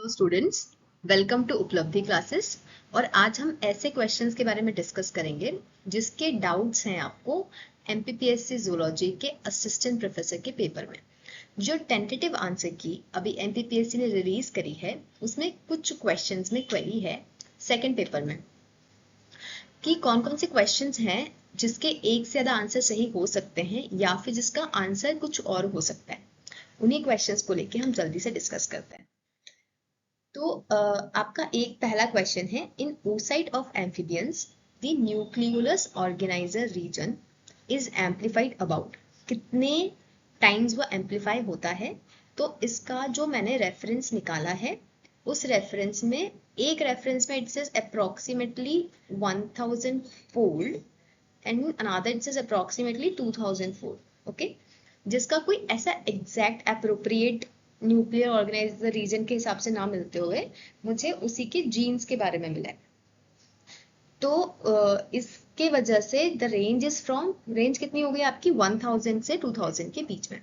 Hello students, welcome to Upalabdhi classes. और आज हम ऐसे क्वेश्चंस के बारे में डिस्कस करेंगे जिसके डाउट्स हैं आपको एमपीपीएससी जूलॉजी के असिस्टेंट प्रोफेसर के पेपर में। जो टेंटेटिव आंसर की अभी एमपीपीएससी ने रिलीज करी है उसमें कुछ क्वेश्चंस में क्वेरी है सेकंड पेपर में कि कौन कौन से क्वेश्चंस हैं जिसके एक से ज्यादा आंसर सही हो सकते हैं या फिर जिसका आंसर कुछ और हो सकता है। उन्हीं क्वेश्चंस को लेके हम जल्दी से डिस्कस करते हैं। तो आपका एक पहला क्वेश्चन है, in oocyte of amphibians the nucleolus organiser region is amplified about. कितने टाइम्स वो एम्पलीफाई होता है? तो इसका जो मैंने रेफरेंस निकाला है उस रेफरेंस में, एक रेफरेंस में it says approximately 1000 fold and another it says approximately 2000 fold. Okay, जिसका कोई ऐसा exact appropriate nuclear organiser region के हिसाब से ना मिलते हुए मुझे उसी के जीन्स के बारे में मिला है। तो इसके वजह से the range is from, range कितनी हो गई आपकी 1000 से 2000 के बीच में।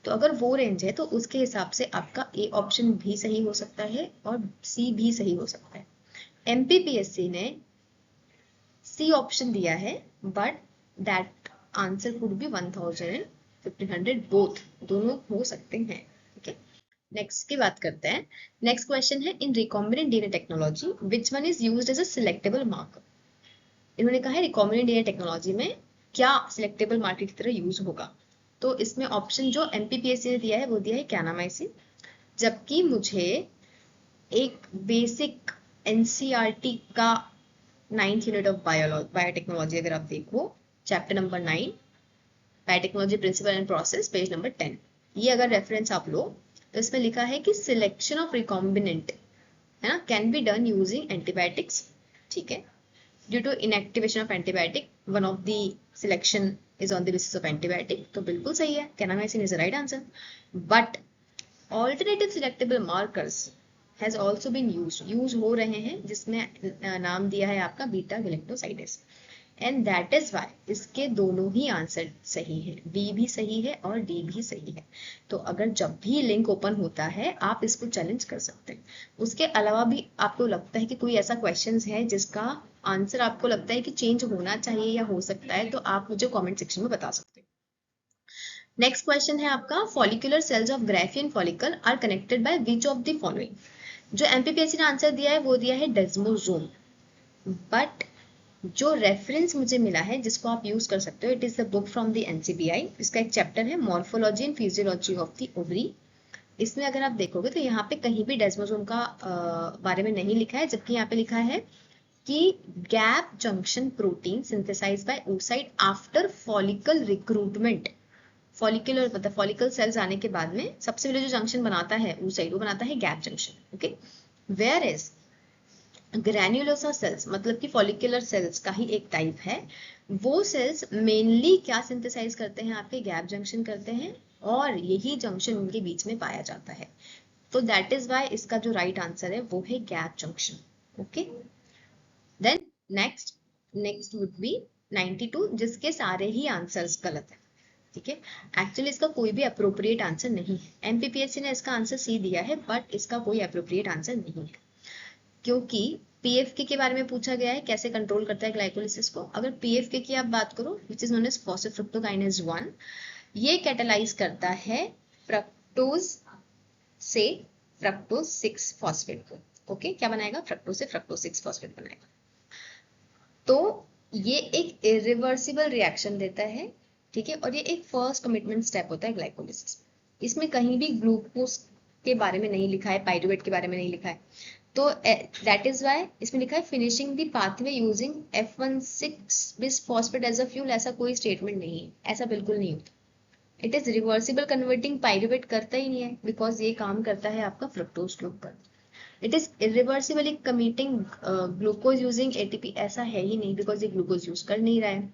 तो अगर वो रेंज है तो उसके हिसाब से आपका ए ऑप्शन भी सही हो सकता है और सी भी सही हो सकता है। एमपीपीएससी ने सी ऑप्शन दिया है but that answer could be 1000 and 1500, both, दोनों हो सकते हैं। ठीक है, नेक्स्ट की बात करते हैं। नेक्स्ट क्वेश्चन है, in recombinant DNA technology which one is used as a selectable marker. इन्होंने कहा है रिकॉम्बिनेंट डीएनए टेक्नोलॉजी में क्या सिलेक्टेबल मार्कर की तरह यूज होगा। तो इसमें ऑप्शन जो एमपीपीएससी ने दिया है वो दिया है कैनामाइसिन, जबकि मुझे एक बेसिक एनसीईआरटी का 9th यूनिट ऑफ बायोटेक्नोलॉजी अगर आप देखो, chapter number 9 biotechnology principle and process, page number 10, ये अगर रेफरेंस आप लो तो इसमें लिखा है कि सिलेक्शन ऑफ रिकॉम्बिनेंट है ना can be done using antibiotics. ठीक है, due to inactivation of antibiotic one of the selection is on the basis of antibiotic. तो बिल्कुल सही है, kanamycin is the right answer. But alternative selectable markers has also been use हो रहे हैं, जिसमें नाम दिया है आपका beta galactosidase, and that is why इसके दोनों ही आंसर सही है, बी भी सही है और डी भी सही है। तो अगर जब भी लिंक ओपन होता है आप इसको चैलेंज कर सकते हैं। उसके अलावा भी आपको लगता है कि कोई ऐसा क्वेश्चन है जिसका आंसर आपको लगता है कि चेंज होना चाहिए या हो सकता है, तो आप मुझे कॉमेंट सेक्शन में बता सकते हैं। नेक्स्ट क्वेश्चन है आपका, follicular cells of Graafian follicle are connected by which of the following. जो एमपीपीएससी ने आंसर दिया है वो दिया है डेस्मोसोम, बट जो रेफरेंस मुझे मिला है जिसको आप यूज कर सकते हो, it is the book from the NCBI. इसका एक चैप्टर है morphology and physiology of the ovary. इसमें अगर आप देखोगे तो यहाँ पे कहीं भी डेस्मोसोम का बारे में नहीं लिखा है, जबकि यहाँ पे लिखा है कि gap junction protein synthesise by oocyte after follicle recruitment. Follicular मतलब फॉलिकल सेल्स आने के बाद में सबसे पहले जो जंक्शन बनाता है oocyte, वो बनाता है gap junction. Okay, where is granulosa cells मतलब कि फॉलिकुलर सेल्स का ही एक टाइप है, वो सेल्स मेनली क्या सिंथेसाइज करते हैं, आपके गैप जंक्शन करते हैं, और यही जंक्शन उनके बीच में पाया जाता है। तो दैट इज वाई इसका जो राइट आंसर है वो है gap junction. Okay, then next would be 92, जिसके सारे ही आंसर्स गलत है। ठीक है, एक्चुअली इसका कोई भी अप्रोप्रिएट आंसर नहीं है। एमपीपीएससी ने इसका आंसर सी दिया है बट इसका कोई अप्रोप्रिएट आंसर नहीं है, क्योंकि पीएफके के बारे में पूछा गया है कैसे कंट्रोल करता है ग्लाइकोलिसिस को। अगर पीएफके की आप बात करो, which is known as phosphofructokinase 1, ये कैटालाइज करता है फ्रक्टोज से फ्रक्टोज 6 फॉस्फेट को। ओके, क्या बनाएगा, फ्रक्टोज से फ्रक्टोज 6 फॉस्फेट बनाएगा। तो ये एक इरिवर्सिबल रिएक्शन देता है। ठीक है, और ये एक फर्स्ट कमिटमेंट स्टेप होता है ग्लाइकोलिसिस। इसमें कहीं भी ग्लूकोज के बारे में नहीं लिखा है, पाइरुवेट के बारे में नहीं लिखा है। तो दैट इज वाई इसमें लिखा है finishing the pathway using F16 bis phosphate as a fuel. ऐसा कोई स्टेटमेंट नहीं है, ऐसा बिल्कुल नहीं होता। It is reversible converting pyruvate करता ही नहीं है, बिकॉज ये काम करता है आपका फ्रक्टोज के ऊपर। It is irreversibly committing glucose using ATP, ऐसा है ही नहीं, बिकॉज ये ग्लूकोज यूज कर नहीं रहा है।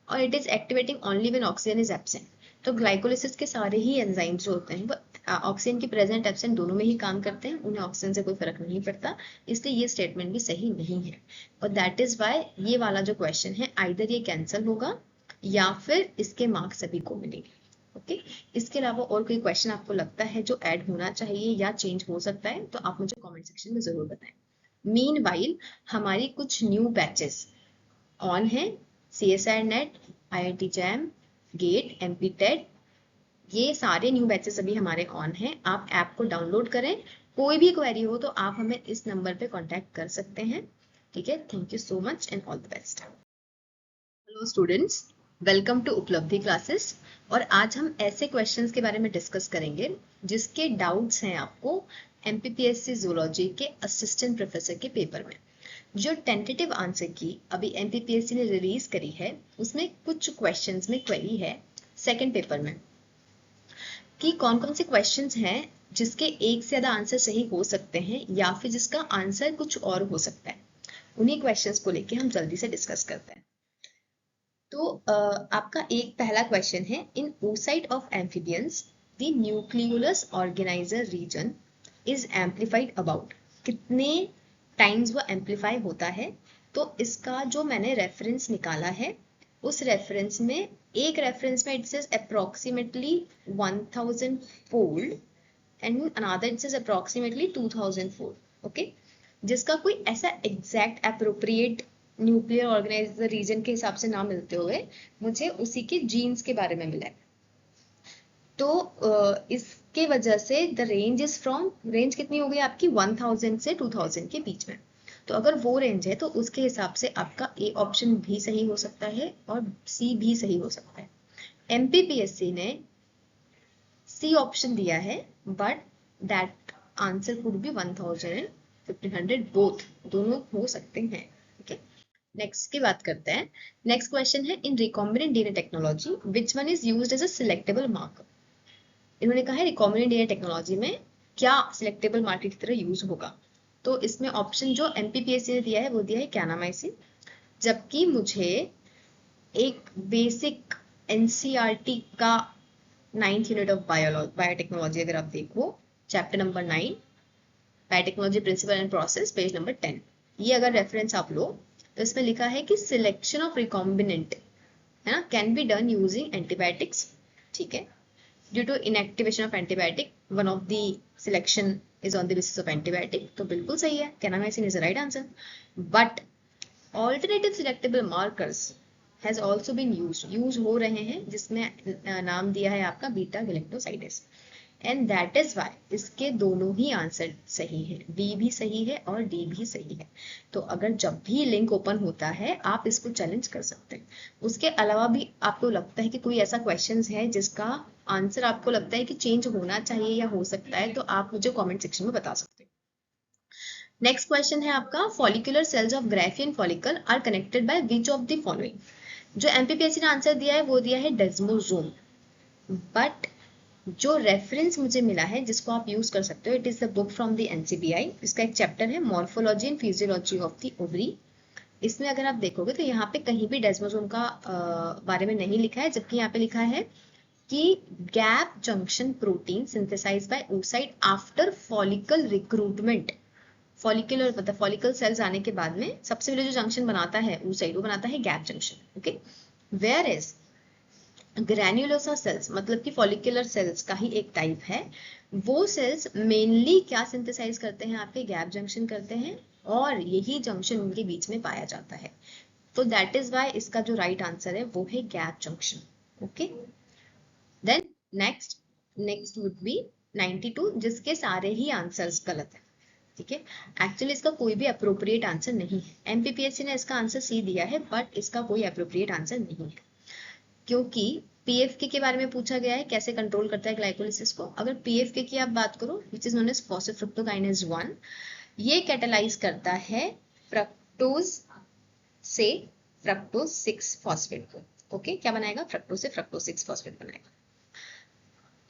और it is activating only when oxygen is absent. तो ग्लाइकोलिसिस के सारे ही एंजाइम्स जो होते हैं वो ऑक्सीजन की प्रेजेंट एब्सेंट दोनों में ही काम करते हैं, उन्हें ऑक्सीजन से कोई फर्क नहीं पड़ता, इसलिए ये स्टेटमेंट भी सही नहीं है। और दैट इज वाई ये वाला जो क्वेश्चन है आइदर ये कैंसिल होगा या फिर इसके मार्क्स सभी को मिलेंगे। ओके, इसके अलावा और कोई क्वेश्चन आपको लगता है जो ऐड होना चाहिए या चेंज हो सकता है तो आप मुझे कमेंट सेक्शन में जरूर बताएं। मीनवाइल हमारी कुछ न्यू बैचेस ऑन है, CSIR NET, IIT JAM, GATE, MP-TET, ये सारे न्यू बैचेस अभी हमारे ऑन हैं। आप ऐप को डाउनलोड करें, कोई भी क्वेरी हो तो आप हमें इस नंबर पे कांटेक्ट कर सकते हैं। ठीक है, thank you so much and all the best. Hello students, welcome to Upalabdhi classes. और आज हम ऐसे क्वेश्चंस के बारे में डिस्कस करेंगे जिसके डाउट्स हैं आपको MPPSC जूलॉजी के असिस्टेंट प्रोफेसर के पेपर में। जो टेंटेटिव आंसर की अभी MPPSC ने रिलीज करी है उसमें कुछ क्वेश्चंस में क्वेरी है सेकंड पेपर में कि कौन कौन से क्वेश्चंस हैं जिसके एक से ज्यादा आंसर सही हो सकते हैं या फिर जिसका आंसर कुछ और हो सकता है। उन्हीं क्वेश्चंस को लेके हम जल्दी से डिस्कस करते हैं। तो आपका एक पहला क्वेश्चन है, in oocyte of amphibians the nucleolus organiser region is amplified about, कितने टाइम्स वो एम्पलीफाई होता है। तो इसका जो मैंने रेफरेंस निकाला है उस रेफरेंस में, एक रेफरेंस में it says approximately 1000 fold and another it says approximately 2000 fold. Okay, जिसका कोई ऐसा exact appropriate nuclear organiser region के हिसाब से ना मिलते हुए मुझे उसी के जीन्स के बारे में मिला है। तो इसके वजह से the range is from, range कितनी हो गई आपकी 1000 से 2000 के बीच में। तो अगर वो रेंज है तो उसके हिसाब से आपका ए ऑप्शन भी सही हो सकता है और सी भी सही हो सकता है। MPPSC ने सी ऑप्शन दिया है but that answer could be 1000 and 1500, both दोनों हो सकते हैं। ठीक है, नेक्स्ट की बात करते हैं। नेक्स्ट क्वेश्चन है, in recombinant DNA technology which one is used as a selectable marker. इन्होंने कहा है रिकॉम्बिनेंट डीएनए टेक्नोलॉजी में क्या सिलेक्टेबल मार्कर की तरह यूज होगा। तो इसमें ऑप्शन जो MPPSC ने दिया है वो दिया है कैनामाइसिन, जबकि मुझे एक बेसिक NCERT का 9th यूनिट ऑफ बायोटेक्नोलॉजी अगर आप देखो, chapter number 9 biotechnology principle and process, page number 10, ये अगर रेफरेंस आप लो तो इसमें लिखा है कि सिलेक्शन ऑफ रिकॉम्बिनेंट है ना can be done using antibiotics. ठीक है, due to inactivation of antibiotic one of the selection is on the basis of antibiotic. तो बिल्कुल सही है, kanamycin is the right answer. But alternative selectable markers has also been use हो रहे हैं, जिसमें नाम दिया है आपका beta galactosidase, and that is why इसके दोनों ही आंसर सही हैं, बी भी सही है और डी भी सही है। तो अगर जब भी लिंक ओपन होता है आप इसको चैलेंज कर सकते हैं। उसके अलावा भी आपको लगता है कि कोई ऐसा क्वेश्चन है जिसका आंसर आपको लगता है कि चेंज होना चाहिए या हो सकता है, तो आप मुझे कॉमेंट सेक्शन में बता सकते हैं। नेक्स्ट क्वेश्चन है आपका, follicular cells of Graafian follicle are connected by which of the following. जो MPPSC ने आंसर दिया है वो दिया है डेस्मोसोम, बट जो रेफरेंस मुझे मिला है जिसको आप यूज कर सकते हो, it is the book from the NCBI। इसका एक चैप्टर है morphology and physiology of the ovary. इसमें अगर आप देखोगे तो यहाँ पे कहीं भी डेस्मोसोम का बारे में नहीं लिखा है, जबकि यहाँ पे लिखा है कि gap junction protein synthesise by oocyte after follicle recruitment. Follicular मतलब फॉलिकल सेल्स आने के बाद में सबसे पहले जो जंक्शन बनाता है oocyte, वो बनाता है gap junction. Okay, where is granulosa cells मतलब कि फॉलिकुलर सेल्स का ही एक टाइप है, वो सेल्स मेनली क्या सिंथेसाइज करते हैं, आपके गैप जंक्शन करते हैं और यही जंक्शन उनके बीच में पाया जाता है। तो दैट इज वाई इसका जो राइट आंसर है वो है gap junction. Okay, then next would be 92, जिसके सारे ही आंसर्स गलत है। ठीक है, एक्चुअली इसका कोई भी अप्रोप्रिएट आंसर नहीं है। MPPSC ने इसका आंसर सी दिया है बट इसका कोई अप्रोप्रिएट आंसर नहीं है, क्योंकि PFK के बारे में पूछा गया है, कैसे कंट्रोल करता है ग्लाइकोलिसिस को। अगर PFK की आप बात करो, which is known as phosphofructokinase 1, ये कैटेलाइज करता है फ्रक्टोज से फ्रक्टोज 6 फॉस्फेट को। ओके, क्या बनाएगा, फ्रक्टोज से फ्रक्टोज 6 फॉस्फेट बनाएगा।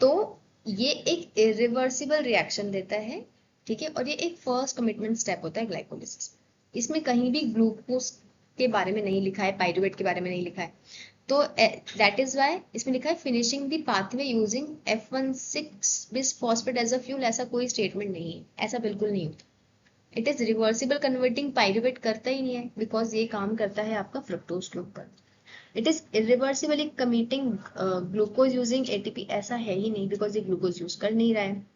तो ये एक इरिवर्सिबल रिएक्शन देता है। ठीक है, और ये एक फर्स्ट कमिटमेंट स्टेप होता है ग्लाइकोलिसिस। इसमें कहीं भी ग्लूकोज के बारे में नहीं लिखा है, पाइरुवेट के बारे में नहीं लिखा है। तो दैट इज वाई इसमें लिखा है finishing the pathway using F16 bis phosphate as a fuel. ऐसा कोई स्टेटमेंट नहीं है, ऐसा बिल्कुल नहीं होता। It is reversible converting pyruvate करता ही नहीं है, बिकॉज ये काम करता है आपका फ्रक्टोज के ऊपर। It is irreversibly committing glucose using ATP, ऐसा है ही नहीं बिकॉज ये ग्लूकोज यूज कर नहीं रहा है।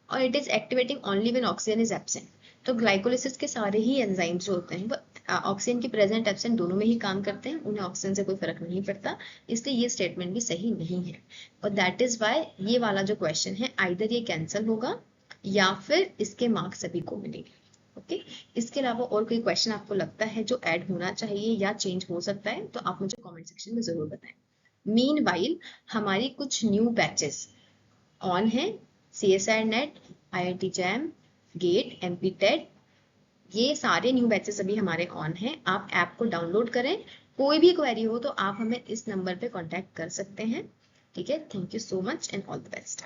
और it is activating only when oxygen is absent. तो ग्लाइकोलिसिस के सारे ही एंजाइम्स जो होते हैं वो ऑक्सीजन की प्रेजेंट एब्सेंट दोनों में ही काम करते हैं, उन्हें ऑक्सीजन से कोई फर्क नहीं पड़ता, इसलिए ये स्टेटमेंट भी सही नहीं है। और दैट इज वाई ये वाला जो क्वेश्चन है आइदर ये कैंसिल होगा या फिर इसके मार्क्स सभी को मिलेंगे। ओके, इसके अलावा और कोई क्वेश्चन आपको लगता है जो ऐड होना चाहिए या चेंज हो सकता है तो आप मुझे कमेंट सेक्शन में जरूर बताएं। मीनवाइल हमारी कुछ न्यू बैचेस ऑन है, CSIR NET, IIT JAM, GATE, MP-TET, ये सारे न्यू बैचेस अभी हमारे ऑन हैं। आप ऐप को डाउनलोड करें, कोई भी क्वेरी हो तो आप हमें इस नंबर पे कांटेक्ट कर सकते हैं। ठीक है, thank you so much and all the best.